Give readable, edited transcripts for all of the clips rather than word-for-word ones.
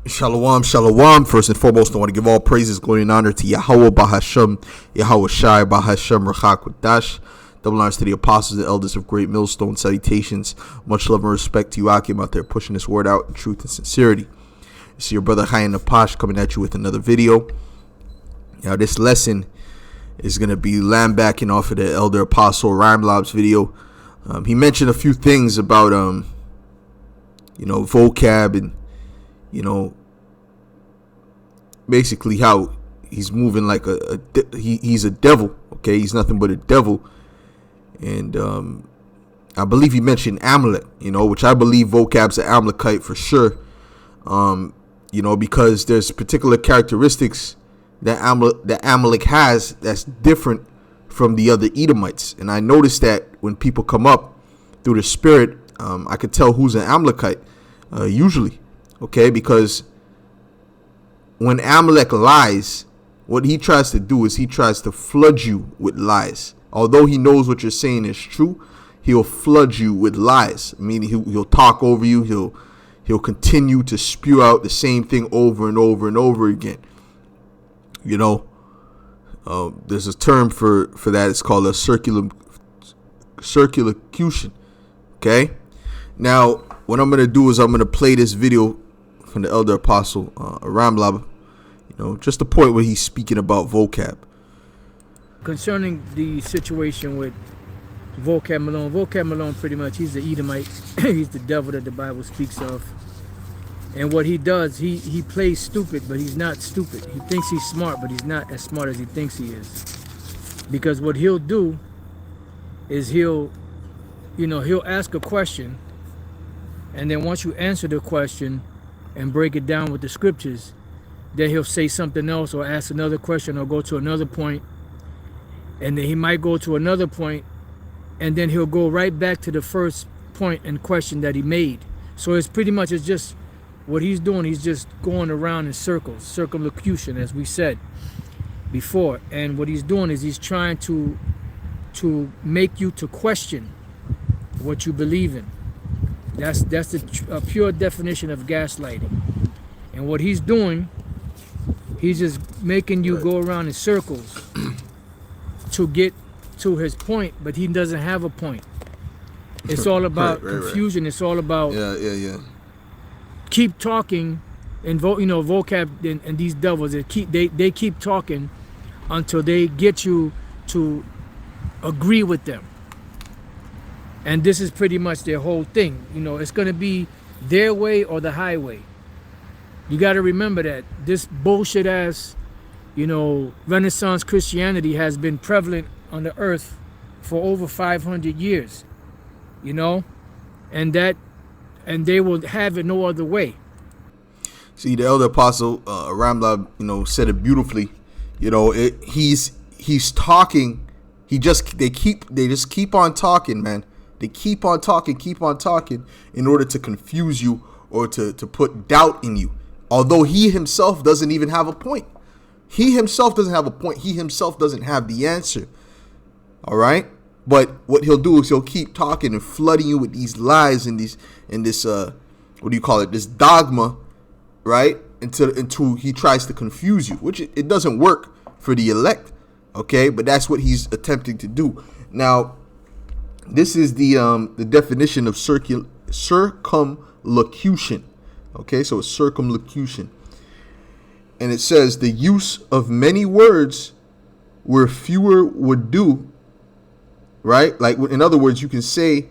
Shalom, shalom. First and foremost, I want to give all praises, glory, and honor to Yahweh Bahashem, Yahweh Shai Bahashem, Rachak Wadash. Double honors to the apostles and elders of Great Millstone. Salutations. Much love and respect to you, Akim, out there pushing this word out in truth and sincerity. It's your brother Hayan Napash coming at you with another video. Now, this lesson is going to be lambacking off of the elder apostle Ramlab's video. He mentioned a few things about, vocab and, basically how he's moving like he's a devil. Okay, he's nothing but a devil. And I believe he mentioned Amelek, which I believe vocab's an Amalekite for sure. Because there's particular characteristics that Amalek has that's different from the other Edomites. And I noticed that when people come up through the spirit, I could tell who's an Amalekite usually. Okay, because when Amalek lies, what he tries to do is he tries to flood you with lies. Although he knows what you're saying is true, he'll flood you with lies. Meaning he'll talk over you. He'll continue to spew out the same thing over and over and over again. There's a term for that. It's called a circulacution. Okay. Now, what I'm gonna do is I'm gonna play this video from the elder apostle Ramlab. Just the point where he's speaking about vocab. Concerning the situation with Vocab Malone, pretty much, he's the Edomite. He's the devil that the Bible speaks of. And what he does, he plays stupid, but he's not stupid. He thinks he's smart, but he's not as smart as he thinks he is. Because what he'll do is he'll ask a question, and then once you answer the question and break it down with the scriptures, then he'll say something else or ask another question or go to another point, and then he might go to another point, and then he'll go right back to the first point and question that he made. So it's just what he's doing. He's just going around in circles, circumlocution, as we said before. And what he's doing is he's trying to make you to question what you believe in. That's a pure definition of gaslighting. And what he's doing, he's just making you go around in circles to get to his point, but he doesn't have a point. It's all about confusion. Right. It's all about keep talking, and vocab and these devils. They keep talking until they get you to agree with them. And this is pretty much their whole thing. It's going to be their way or the highway. You got to remember that this bullshit ass, Renaissance Christianity has been prevalent on the earth for over 500 years, and they will have it no other way. See, the elder apostle Ramlab, said it beautifully. He's talking. They just keep on talking, man. They keep on talking in order to confuse you or to put doubt in you. Although he himself doesn't even have a point. He himself doesn't have a point. He himself doesn't have the answer. All right? But what he'll do is he'll keep talking and flooding you with these lies and this this dogma, right? Until he tries to confuse you, which it doesn't work for the elect. Okay? But that's what he's attempting to do. Now, this is the definition of circumlocution. Okay, so it's circumlocution. And it says the use of many words where fewer would do, right? Like, in other words, you can say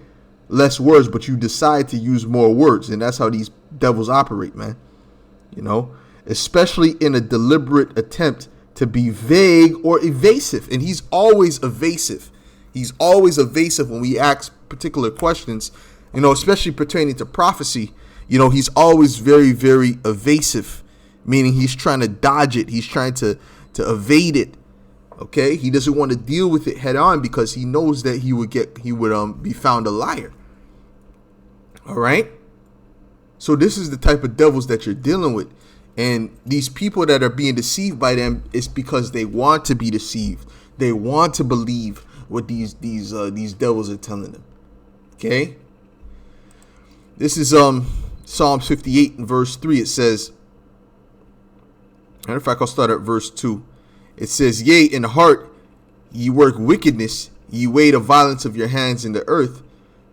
less words, but you decide to use more words. And that's how these devils operate, man. Especially in a deliberate attempt to be vague or evasive. And he's always evasive. He's always evasive when we ask particular questions, especially pertaining to prophecy. He's always very, very evasive, meaning he's trying to dodge it. He's trying to evade it. Okay. He doesn't want to deal with it head on because he knows that he would be found a liar. All right. So this is the type of devils that you're dealing with. And these people that are being deceived by them, it's because they want to be deceived. They want to believe what these devils are telling them. Okay. This is Psalm 58 and verse 3. It says, Matter of fact, I'll start at verse 2. It says, yea, in the heart ye work wickedness, ye weigh the violence of your hands in the earth.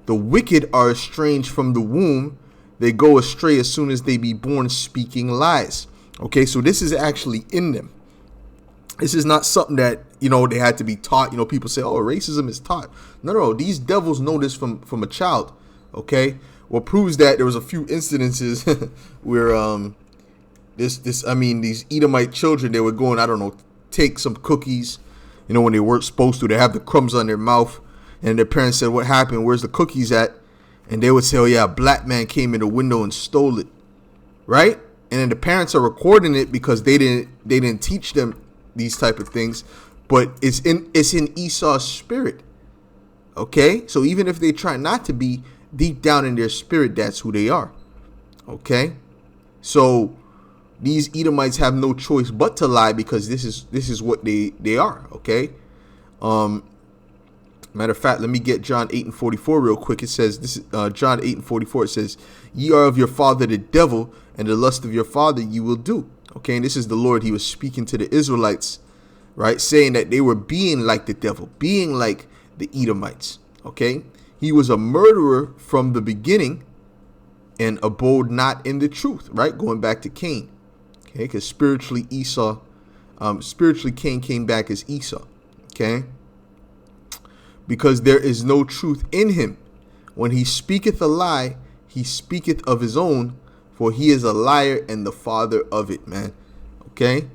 The wicked are estranged from the womb. They go astray as soon as they be born, speaking lies. Okay, so this is actually in them. This is not something that, they had to be taught. People say, oh, racism is taught. No. These devils know this from a child. Okay, what proves that there was a few incidences where these Edomite children, they were going, take some cookies, when they weren't supposed to. They have the crumbs on their mouth, and their parents said, what happened? Where's the cookies at? And they would say, oh yeah, a black man came in the window and stole it, right? And then the parents are recording it because they didn't teach them these type of things, but it's in Esau's spirit. Okay, so even if they try not to be, deep down in their spirit, that's who they are. Okay, so these Edomites have no choice but to lie because this is what they are. Okay, matter of fact, let me get John 8:44 real quick. It says this, John 8:44. It says, "Ye are of your father the devil, and the lust of your father you will do." Okay, and this is the Lord. He was speaking to the Israelites, right, saying that they were being like the devil, being like the Edomites. Okay, he was a murderer from the beginning, and abode not in the truth. Right, going back to Cain. Okay, because spiritually Cain came back as Esau. Okay, because there is no truth in him. When he speaketh a lie, he speaketh of his own, for he is a liar and the father of it, man. Okay,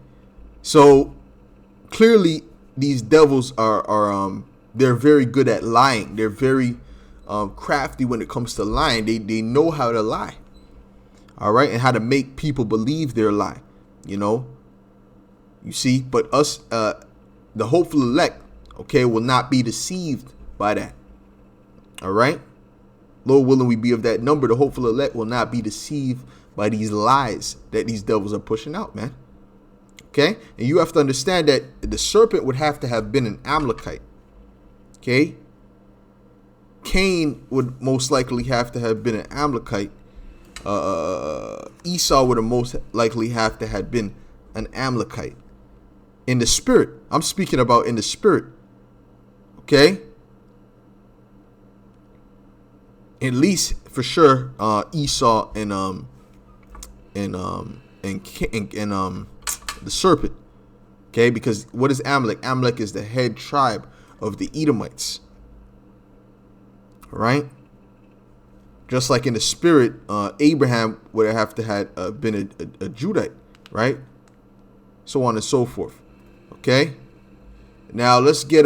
so clearly these devils are they're very good at lying. They're very crafty when it comes to lying. They know how to lie, all right, and how to make people believe their lie. You see, but us, the hopeful elect, okay, will not be deceived by that. All right, Lord willing, we be of that number. The hopeful elect will not be deceived by these lies that these devils are pushing out, man. Okay, and you have to understand that the serpent would have to have been an Amalekite. Okay, Cain would most likely have to have been an Amalekite. Esau would have most likely have to have been an Amalekite. In the spirit, I'm speaking about in the spirit. Okay, at least for sure, Esau and the serpent. Okay, because what is Amalek? Amalek is the head tribe of the Edomites. All right. Just like in the spirit, Abraham would have to have been a Judite, right? So on and so forth. Okay. Now let's get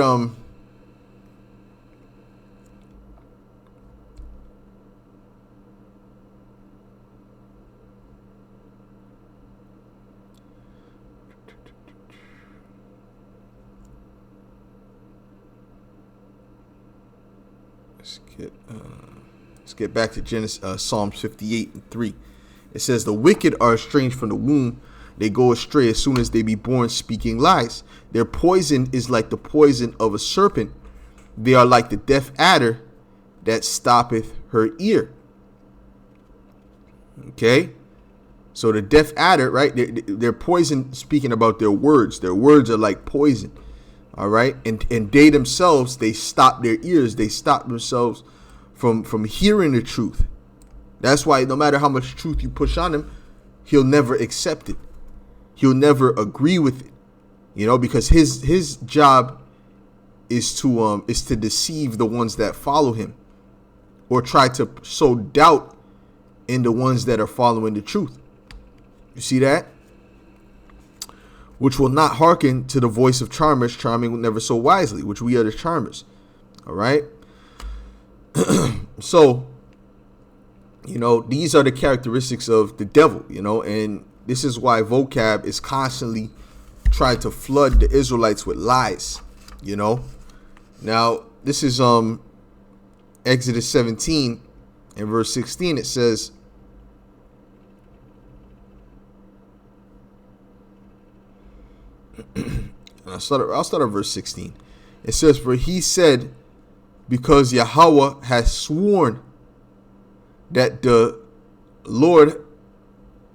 Let's get back to Genesis, Psalms 58:3. It says, "The wicked are estranged from the womb; they go astray as soon as they be born, speaking lies. Their poison is like the poison of a serpent; they are like the deaf adder that stoppeth her ear." Okay, so the deaf adder, right? Their poison, speaking about their words. Their words are like poison. All right, and they themselves, they stop their ears. They stop themselves from hearing the truth. That's why no matter how much truth you push on him, he'll never accept it. He'll never agree with it. Because his job is to deceive the ones that follow him, or try to sow doubt in the ones that are following the truth. You see that? Which will not hearken to the voice of charmers, charming never so wisely, which we are the charmers. All right. So, these are the characteristics of the devil, and this is why vocab is constantly trying to flood the Israelites with lies, Now, this is Exodus 17 and verse 16. It says, I'll start at verse 16. It says, "For he said, because Yahweh has sworn that the Lord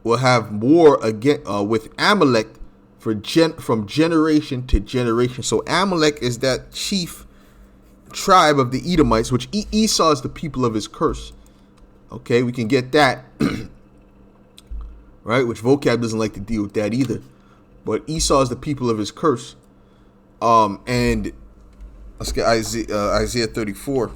will have war again with Amalek from generation to generation. So Amalek is that chief tribe of the Edomites, which Esau is the people of his curse. Okay, we can get that. Right, which vocab doesn't like to deal with that either. But Esau is the people of his curse. And let's get Isaiah 34.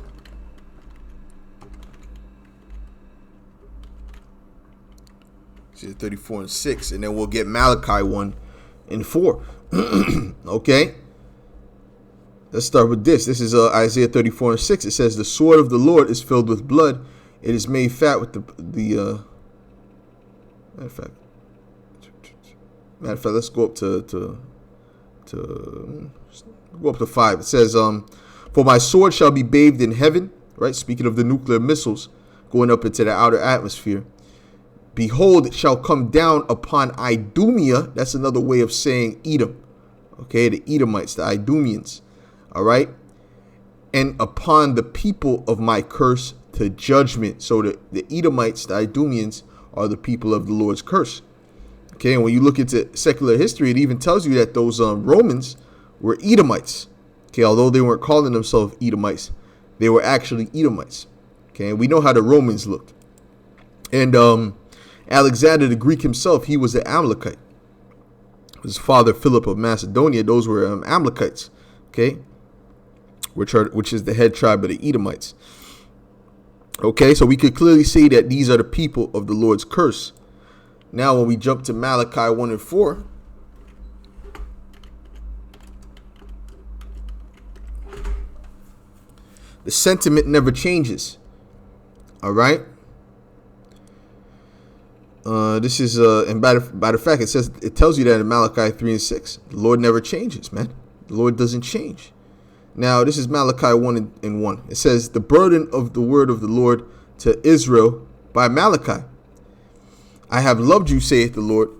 Isaiah 34 and 6, and then we'll get Malachi 1 and 4. Okay, let's start with this. This is Isaiah 34 and 6. It says, "The sword of the Lord is filled with blood; it is made fat with the matter of fact, let's go up to go up to 5. It says, "For my sword shall be bathed in heaven." Right, speaking of the nuclear missiles going up into the outer atmosphere. "Behold, it shall come down upon Idumea." That's another way of saying Edom. Okay, the Edomites, the Idumeans. All right, "and upon the people of my curse to judgment." So the Edomites, the Idumeans, are the people of the Lord's curse. Okay, and when you look into secular history, it even tells you that those Romans were Edomites. Okay, although they weren't calling themselves Edomites, they were actually Edomites. Okay, and we know how the Romans looked. And Alexander the Greek himself, he was an Amalekite. His father Philip of Macedonia, those were Amalekites. Okay, which is the head tribe of the Edomites. Okay, so we could clearly see that these are the people of the Lord's curse. Now, when we jump to Malachi 1 and 4, the sentiment never changes. All right. This is and by the fact, it tells you that in Malachi 3 and 6, the Lord never changes, man. The Lord doesn't change. Now, this is Malachi 1 and 1. It says, "The burden of the word of the Lord to Israel by Malachi. I have loved you, saith the Lord.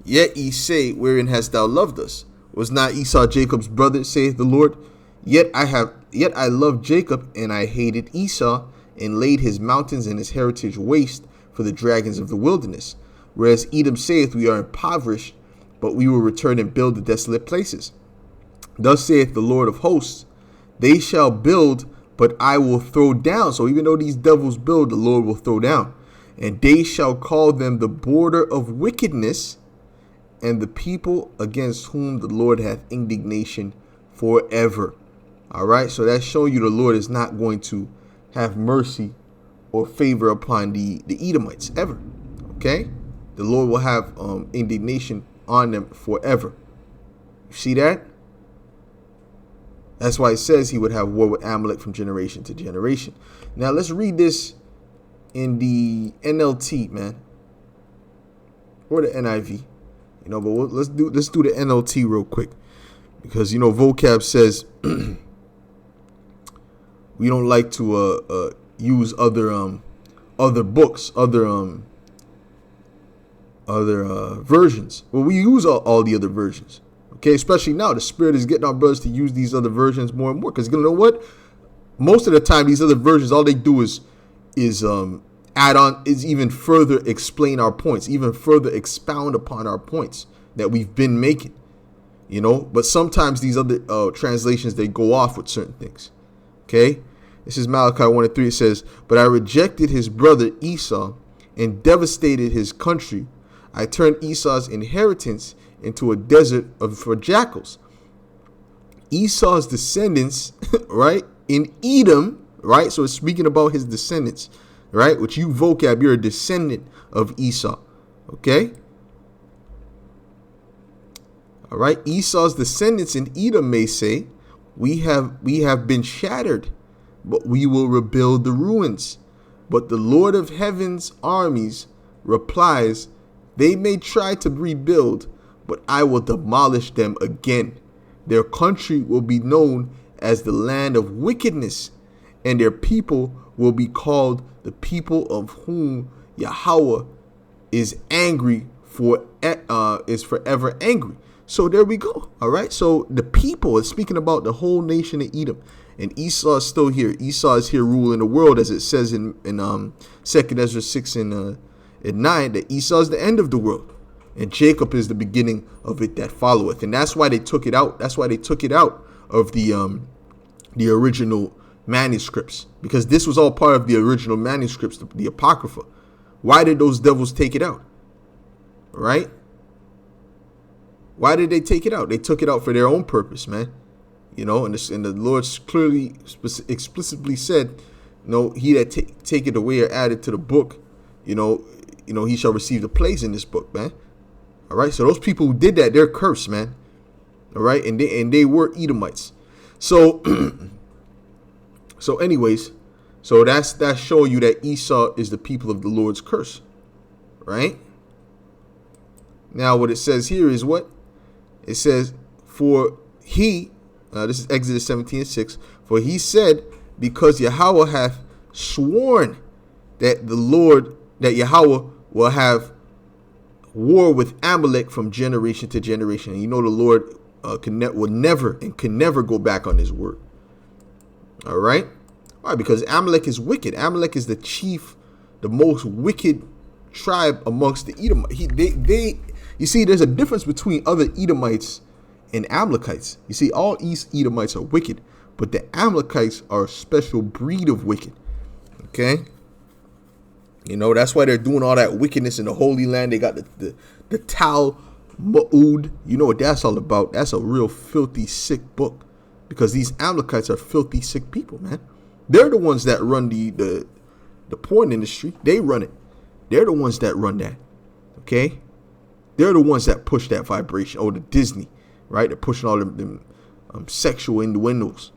Yet ye say, wherein hast thou loved us? Was not Esau Jacob's brother, saith the Lord? Yet I loved Jacob, and I hated Esau, and laid his mountains and his heritage waste for the dragons of the wilderness. Whereas Edom saith, we are impoverished, but we will return and build the desolate places. Thus saith the Lord of hosts, they shall build, but I will throw down." So even though these devils build, the Lord will throw down. "And they shall call them the border of wickedness, and the people against whom the Lord hath indignation forever." All right, so that's showing you the Lord is not going to have mercy or favor upon the Edomites ever. Okay, the Lord will have indignation on them forever. You see that? That's why it says he would have war with Amalek from generation to generation. Now let's read this in the NLT, man, or the NIV. But let's do the NLT real quick, because vocab says we don't like to use other books, other versions. Well, we use all the other versions. Okay, especially now, the Spirit is getting our brothers to use these other versions more and more. Because you know what? Most of the time, these other versions, all they do is add on, is even further explain our points, even further expound upon our points that we've been making. But sometimes these other translations, they go off with certain things. Okay, this is Malachi 1 and 3. It says, "But I rejected his brother Esau and devastated his country. I turned Esau's inheritance into a desert for jackals." Esau's descendants, right, in Edom, right? So it's speaking about his descendants, right? Which you vocab, you're a descendant of Esau, okay? All right, Esau's descendants in Edom may say, we have been shattered, but we will rebuild the ruins. But the Lord of heaven's armies replies, they may try to rebuild, but I will demolish them again. Their country will be known as the land of wickedness, and their people will be called the people of whom Yahweh is forever angry. So there we go. All right. So the people is speaking about the whole nation of Edom, and Esau is still here. Esau is here ruling the world, as it says in 2nd Ezra 6 and 9, that Esau is the end of the world. And Jacob is the beginning of it that followeth. And that's why they took it out. That's why they took it out of the original manuscripts, because this was all part of the original manuscripts, the Apocrypha. Why did those devils take it out? Right? Why did they take it out? They took it out for their own purpose, man. You know, and the Lord clearly, explicitly said, he that take it away or add it to the book, he shall receive the place in this book, man. All right, so those people who did that, they're cursed, man. All right, and they were Edomites. So, anyways, so that's showing you that Esau is the people of the Lord's curse, right? Now, what it says here is what? It says, for he, this is Exodus 17:6, for he said, because Yahweh hath sworn that Yahweh will have war with Amalek from generation to generation. And the Lord can never go back on his word. All right? Why? Because Amalek is wicked. Amalek is the most wicked tribe amongst the Edomites. You see, there's a difference between other Edomites and Amalekites. You see, all East Edomites are wicked, but the Amalekites are a special breed of wicked. Okay? That's why they're doing all that wickedness in the Holy Land. They got the Talmud. You know what that's all about. That's a real filthy, sick book, because these Amalekites are filthy, sick people, man. They're the ones that run the porn industry. They run it. They're the ones that run that. Okay? They're the ones that push that vibration. Oh, the Disney, right? They're pushing all them sexual innuendos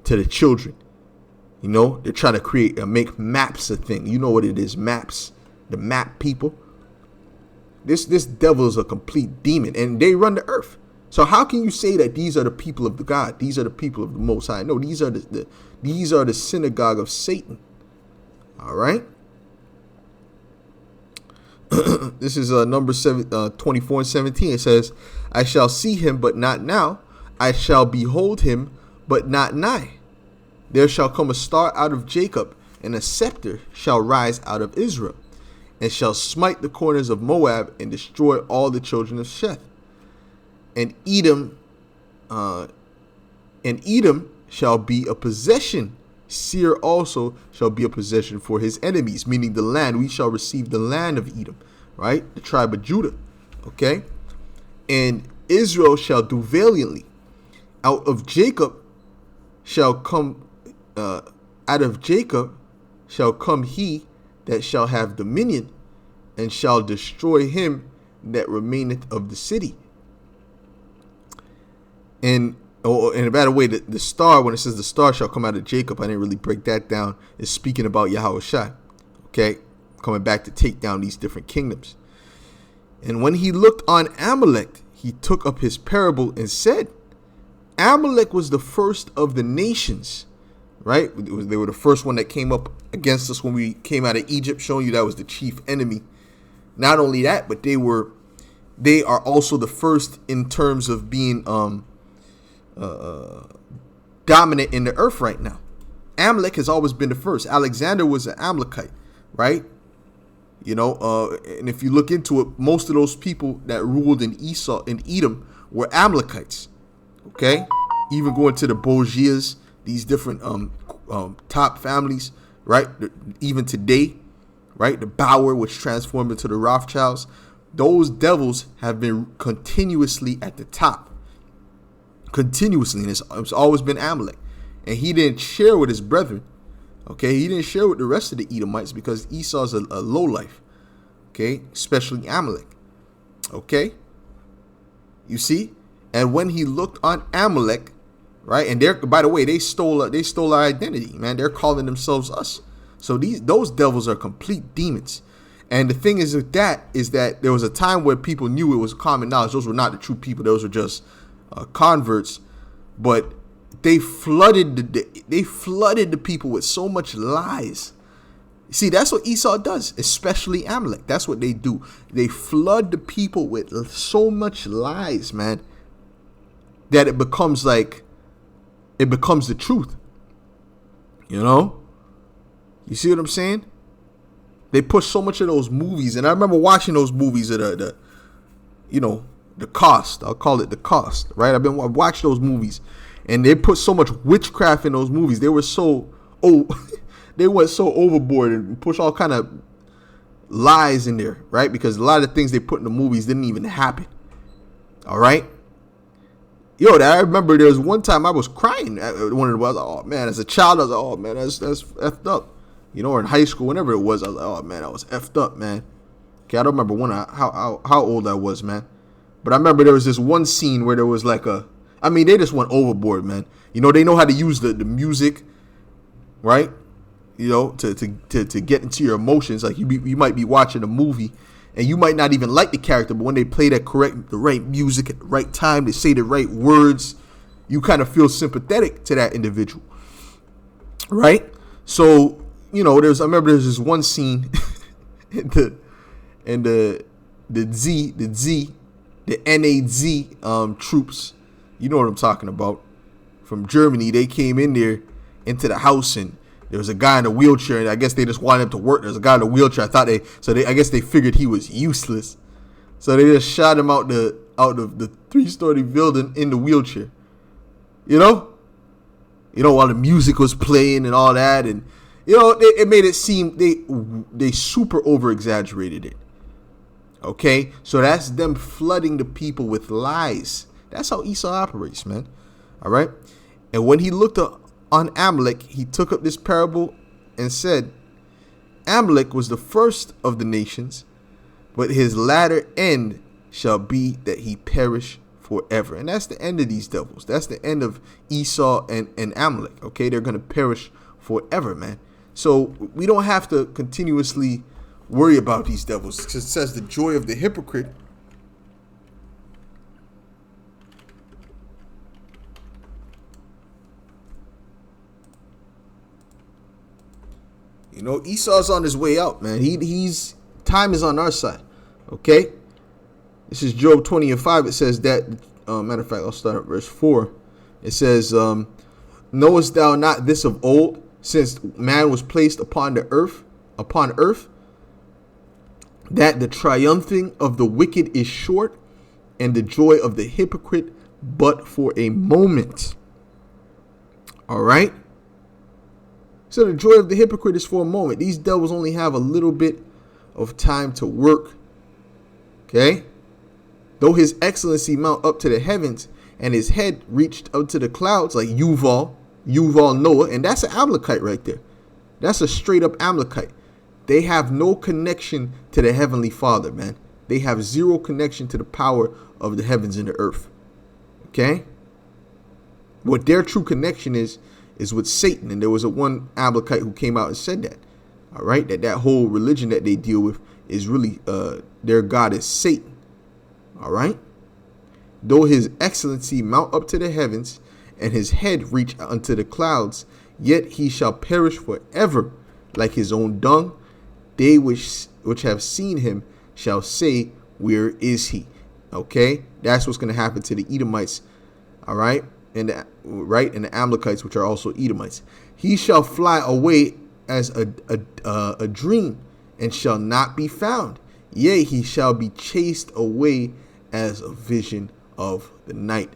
to the children. They're trying to make maps a thing. You know what it is, maps. The map people. This devil is a complete demon, and they run the earth. So how can you say that these are the people of the God? These are the people of the Most High. No, these are the synagogue of Satan. All right. This is Numbers 24:17. It says, I shall see him, but not now. I shall behold him, but not nigh. There shall come a star out of Jacob, and a scepter shall rise out of Israel, and shall smite the corners of Moab, and destroy all the children of Sheth. And Edom shall be a possession. Seir also shall be a possession for his enemies, meaning the land. We shall receive the land of Edom, right? The tribe of Judah. Okay? And Israel shall do valiantly. Out of Jacob shall come he that shall have dominion, and shall destroy him that remaineth of the city. And by the way, the star, when it says the star shall come out of Jacob, I didn't really break that down, is speaking about Yahweh Shai. Okay? Coming back to take down these different kingdoms. And when he looked on Amalek, he took up his parable and said, Amalek was the first of the nations, right? They were the first one that came up against us when we came out of Egypt, showing you that was the chief enemy. Not only that, but they are also the first in terms of being dominant in the earth right now. Amalek has always been the first. Alexander was an Amalekite, right? And if you look into it, most of those people that ruled in Edom were Amalekites. Okay, even going to the Borgias, these different top families, right? Even today, right? The Bauer, which transformed into the Rothschilds, those devils have been continuously at the top. Continuously, and it's always been Amalek. And he didn't share with his brethren. Okay, he didn't share with the rest of the Edomites because Esau's a lowlife. Okay, especially Amalek. Okay, you see? And when he looked on Amalek, right? And by the way, they stole our identity, man. They're calling themselves us. So those devils are complete demons. And the thing is that there was a time where people knew it was common knowledge. Those were not the true people. Those were just converts. But they flooded the people with so much lies. See, that's what Esau does, especially Amalek. That's what they do. They flood the people with so much lies, man, that it becomes the truth. You see what I'm saying? They push so much of those movies, and I remember watching those movies at the cost. I'll call it the cost, right? I've watched those movies, and they put so much witchcraft in those movies. They were so they went so overboard and pushed all kind of lies in there, right? Because a lot of things they put in the movies didn't even happen. All right. Yo, I remember there was one time I was crying at one of the. I was like, oh man, as a child, I was like, oh man, that's effed up. Or in high school, whenever it was, I was like, oh man, I was effed up, man. Okay, I don't remember how old I was, man. But I remember there was this one scene where there was like they just went overboard, man. They know how to use the music, right? To get into your emotions. Like you might be watching a movie and you might not even like the character, but when they play the right music at the right time, they say the right words, you kind of feel sympathetic to that individual, right? So I remember there's this one scene in the NAZ troops, you know what I'm talking about, from Germany. They came in there into the house, and there was a guy in a wheelchair, and I guess they just wanted him to work. There's a guy in a wheelchair. I guess they figured he was useless, so they just shot him out of the 3-story building in the wheelchair. While the music was playing and all that, and it made it seem they super over exaggerated it. Okay, so that's them flooding the people with lies. That's how Esau operates, man. All right, and when he looked on Amalek, he took up this parable and said, Amalek was the first of the nations, but his latter end shall be that he perish forever. And that's the end of these devils. That's the end of Esau and Amalek. Okay, they're going to perish forever, man. So we don't have to continuously worry about these devils. It says the joy of the hypocrite Esau's on his way out, man. He's time is on our side. Okay, this is Job 20:5. It says that. Matter of fact, I'll start at verse 4. It says, "Knowest thou not this of old, since man was placed upon earth, that the triumphing of the wicked is short, and the joy of the hypocrite but for a moment." All right. So the joy of the hypocrite is for a moment. These devils only have a little bit of time to work. Okay. Though his excellency mount up to the heavens, and his head reached up to the clouds, like Yuval Noah, and that's an Amalekite right there. That's a straight up Amalekite. They have no connection to the Heavenly Father, man. They have zero connection to the power of the heavens and the earth. Okay? What their true connection is with Satan. And there was one Amalekite who came out and said that. All right? That whole religion that they deal with is really, their God is Satan. All right? Though his excellency mount up to the heavens, and his head reach unto the clouds, yet he shall perish forever like his own dung. They which have seen him shall say, where is he? Okay, that's what's going to happen to the Edomites. All right, and the Amalekites, which are also Edomites. He shall fly away as a dream, and shall not be found. Yea, he shall be chased away as a vision of the night.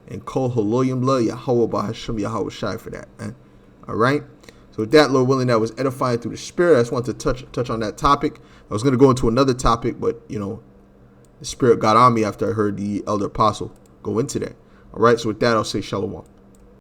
And call Haloyim La Yahweh Bahashim Yahweh Shai for that, man. All right. So with that, Lord willing, that was edifying through the Spirit. I just wanted to touch on that topic. I was going to go into another topic, but the Spirit got on me after I heard the elder apostle go into that. All right. So with that, I'll say shalom.